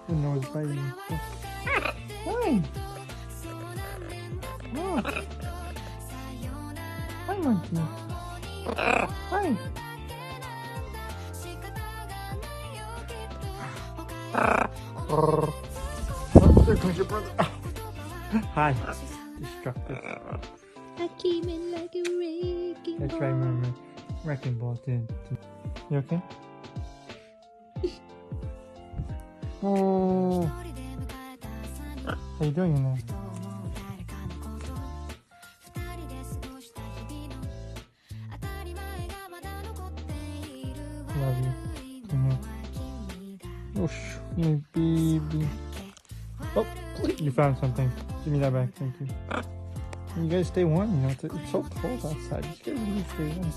The nose biting. Hi. Oh. Hi, monkey. Hi. Oh, there comes your brother. Hi. Destructive. I came in like a wrecking That's ball. right, remember. Wrecking ball did. You okay? Oh. How you doing in there? Love you. Come here. Oh, my baby. Oh, you found something. Give me that back. Thank you. You guys stay warm, you know. It's so cold outside. You guys need to stay warm.